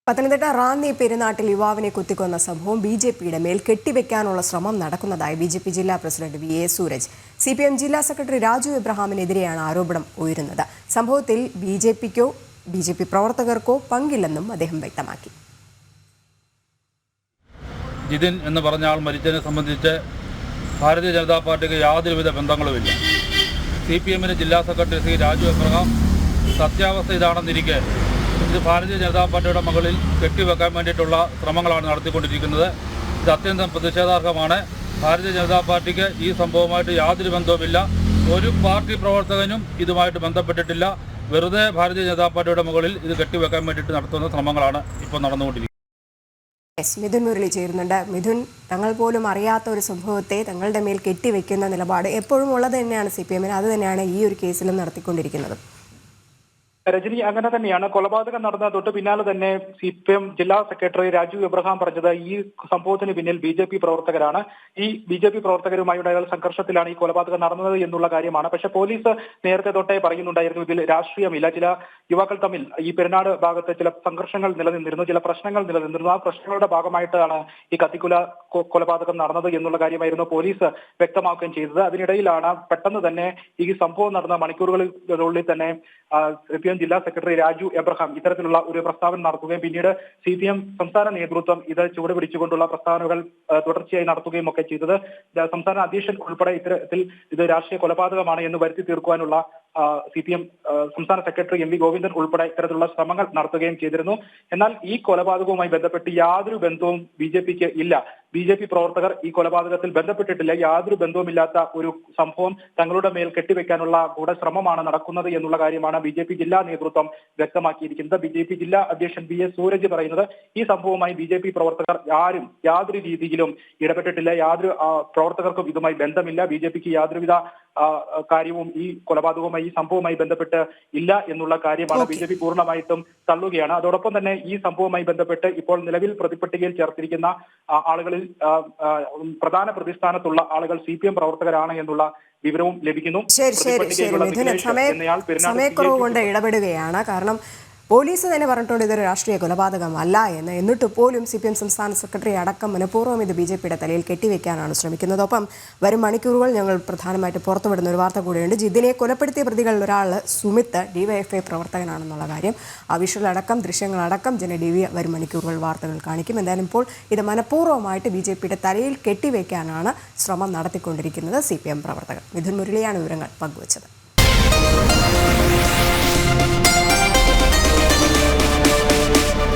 പത്തനംതിട്ട റാന്നി പെരുന്നാട്ടിൽ യുവാവിനെ കുത്തിക്കൊന്ന സംഭവം ബിജെപിയുടെ മേൽ കെട്ടിവെക്കാനുള്ള ശ്രമം നടക്കുന്നതായി ബിജെപി ജില്ലാ പ്രസിഡന്റ് വി.എ. സൂരജ്. സിപിഎം ജില്ലാ സെക്രട്ടറി രാജു എബ്രഹാമിനെതിരെയാണ് ആരോപണം ഉയരുന്നത്. സംഭവത്തിൽ ബിജെപിക്കോ ബിജെപി പ്രവർത്തകർക്കോ പങ്കില്ലെന്നും അദ്ദേഹം വ്യക്തമാക്കി. ജിതിൻ എന്ന് പറഞ്ഞ ആൾ മരിച്ചതിനെ സംബന്ധിച്ച് ഭാരതീയ ജനതാ പാർട്ടിക്ക് യാതൊരുവിധ ബന്ധങ്ങളുമില്ല. സിപിഎമ്മിന് ജില്ലാ സെക്രട്ടറി ശ്രീ രാജു എബ്രഹാം സത്യാവസ്ഥ ഇതാണെന്നിരിക്കെ ഇത് ഭാരതീയ ജനതാ പാർട്ടിയുടെ മകളിൽ കെട്ടിവെക്കാൻ വേണ്ടിയിട്ടുള്ള ശ്രമങ്ങളാണ് നടത്തിക്കൊണ്ടിരിക്കുന്നത്. ഇത് അത്യന്തം പ്രതിഷേധാർഹമാണ്. ഭാരതീയ ജനതാ പാർട്ടിക്ക് ഈ സംഭവവുമായിട്ട് യാതൊരു ബന്ധവുമില്ല. ഒരു പാർട്ടി പ്രവർത്തകനും ഇതുമായിട്ട് ബന്ധപ്പെട്ടിട്ടില്ല. വെറുതെ ഭാരതീയ ജനതാ പാർട്ടിയുടെ മുകളിൽ ഇത് കെട്ടിവെക്കാൻ വേണ്ടിയിട്ട് നടത്തുന്ന ശ്രമങ്ങളാണ് ഇപ്പോൾ നടന്നുകൊണ്ടിരിക്കുന്നത്. മിഥുൻ മുരളി ചേരുന്നുണ്ട്. മിഥുൻ, തങ്ങൾ പോലും അറിയാത്ത ഒരു സംഭവത്തെ തങ്ങളുടെ മേൽ കെട്ടിവെക്കുന്ന നിലപാട് എപ്പോഴും ഉള്ളത് തന്നെയാണ് സിപിഎമ്മിന്. അത് തന്നെയാണ് ഈ ഒരു കേസിലും നടത്തിക്കൊണ്ടിരിക്കുന്നത്. രജനി, അങ്ങനെ തന്നെയാണ്. കൊലപാതകം നടന്ന തൊട്ട് പിന്നാലെ തന്നെ സിപിഎം ജില്ലാ സെക്രട്ടറി രാജു എബ്രഹാം പറഞ്ഞത് ഈ സംഭവത്തിന് പിന്നിൽ ബിജെപി പ്രവർത്തകരാണ്. ഈ ബിജെപി പ്രവർത്തകരുമായുള്ള സംഘർഷത്തിലാണ് ഈ കൊലപാതകം നടന്നത് എന്നുള്ള കാര്യമാണ്. പക്ഷെ പോലീസ് നേരത്തെ തൊട്ടേ പറയുന്നുണ്ടായിരുന്നു ഇതിൽ രാഷ്ട്രീയമില്ല. ചില യുവാക്കൾ തമ്മിൽ ഈ പെരുന്നാട് ഭാഗത്ത് ചില സംഘർഷങ്ങൾ നിലനിന്നിരുന്നു, ചില പ്രശ്നങ്ങൾ നിലനിന്നിരുന്നു. ആ പ്രശ്നങ്ങളുടെ ഭാഗമായിട്ടാണ് ഈ കൊലപാതകം നടന്നത് എന്നുള്ള കാര്യമായിരുന്നു പോലീസ് വ്യക്തമാക്കുകയും ചെയ്തത്. അതിനിടയിലാണ് പെട്ടെന്ന് തന്നെ ഈ സംഭവം നടന്ന മണിക്കൂറുകളിനുള്ളിൽ തന്നെ സിപിഎം ജില്ലാ സെക്രട്ടറി രാജു എബ്രഹാം ഇത്തരത്തിലുള്ള ഒരു പ്രസ്താവന നടത്തുകയും പിന്നീട് സിപിഎം സംസ്ഥാന നേതൃത്വം ഇത് ചുവട് പിടിച്ചുകൊണ്ടുള്ള പ്രസ്താവനകൾ തുടർച്ചയായി നടത്തുകയും ഒക്കെ ചെയ്തത്. സംസ്ഥാന അധ്യക്ഷൻ ഉൾപ്പെടെ ഇത്തരത്തിൽ ഇത് രാഷ്ട്രീയ കൊലപാതകമാണ് എന്ന് വരുത്തി തീർക്കുവാനുള്ള സിപിഎം സംസ്ഥാന സെക്രട്ടറി എം വി ഗോവിന്ദൻ ഉൾപ്പെടെ ഇത്തരത്തിലുള്ള ശ്രമങ്ങൾ നടത്തുകയും ചെയ്തിരുന്നു. എന്നാൽ ഈ കൊലപാതകവുമായി ബന്ധപ്പെട്ട് യാതൊരു ബന്ധവും ബിജെപിക്ക് ഇല്ല. ബിജെപി പ്രവർത്തകർ ഈ കൊലപാതകത്തിൽ ബന്ധപ്പെട്ടിട്ടില്ല. യാതൊരു ബന്ധവുമില്ലാത്ത ഒരു സംഭവം തങ്ങളുടെ മേൽ കെട്ടിവെക്കാനുള്ള ഗൂഢശ്രമമാണ് നടക്കുന്നത് എന്നുള്ള കാര്യമാണ് ബിജെപി ജില്ലാ നേതൃത്വം വ്യക്തമാക്കിയിരിക്കുന്നത്. ബിജെപി ജില്ലാ അധ്യക്ഷൻ വി.എ. സൂരജ് പറയുന്നത് ഈ സംഭവവുമായി ബിജെപി പ്രവർത്തകർ ആരും യാതൊരു രീതിയിലും ഇടപെട്ടിട്ടില്ല. യാതൊരു പ്രവർത്തകർക്കും ഇതുമായി ബന്ധമില്ല. ബിജെപിക്ക് യാതൊരുവിധ കാര്യവും ഈ കൊലപാതകവുമായി ഈ സംഭവവുമായി ബന്ധപ്പെട്ട് ഇല്ല എന്നുള്ള കാര്യമാണ് ബിജെപി പൂർണ്ണമായിട്ടും തള്ളുകയാണ്. അതോടൊപ്പം തന്നെ ഈ സംഭവവുമായി ബന്ധപ്പെട്ട് ഇപ്പോൾ നിലവിൽ പ്രതിപട്ടികയിൽ ചേർത്തിരിക്കുന്ന ആളുകളിൽ പ്രധാന പ്രതിസ്ഥാനത്തുള്ള ആളുകൾ സിപിഎം പ്രവർത്തകരാണ് എന്നുള്ള വിവരവും ലഭിക്കുന്നു. സമയക്കുറവ് കൊണ്ട് ഇടപെടുകയാണ്. കാരണം പോലീസ് തന്നെ പറഞ്ഞിട്ടുണ്ട് ഇതൊരു രാഷ്ട്രീയ കൊലപാതകമല്ല എന്ന്. എന്നിട്ട് പോലും സിപിഎം സംസ്ഥാന സെക്രട്ടറി അടക്കം മനഃപൂർവ്വം ഇത് ബിജെപിയുടെ തലയിൽ കെട്ടിവെക്കാനാണ് ശ്രമിക്കുന്നത്. ഒപ്പം വരും മണിക്കൂറുകൾ ഞങ്ങൾ പ്രധാനമായിട്ട് പുറത്തുവിടുന്ന ഒരു വാർത്ത കൂടിയുണ്ട്. ജിതിനെ കൊലപ്പെടുത്തിയ പ്രതികളിൽ ഒരാൾ സുമിത്ത് ഡിവൈഎഫ്ഐ പ്രവർത്തകനാണെന്നുള്ള കാര്യം. ആ വിഷ്വലടക്കം ദൃശ്യങ്ങളടക്കം ജനഡിവി വരും മണിക്കൂറുകൾ വാർത്തകൾ കാണിക്കും. എന്തായാലും ഇപ്പോൾ ഇത് മനഃപൂർവ്വമായിട്ട് ബിജെപിയുടെ തലയിൽ കെട്ടിവെക്കാനാണ് ശ്രമം നടത്തിക്കൊണ്ടിരിക്കുന്നത് സിപിഎം പ്രവർത്തകർ. മിഥുൻ മുരളിയാണ് വിവരങ്ങൾ പങ്കുവച്ചത്.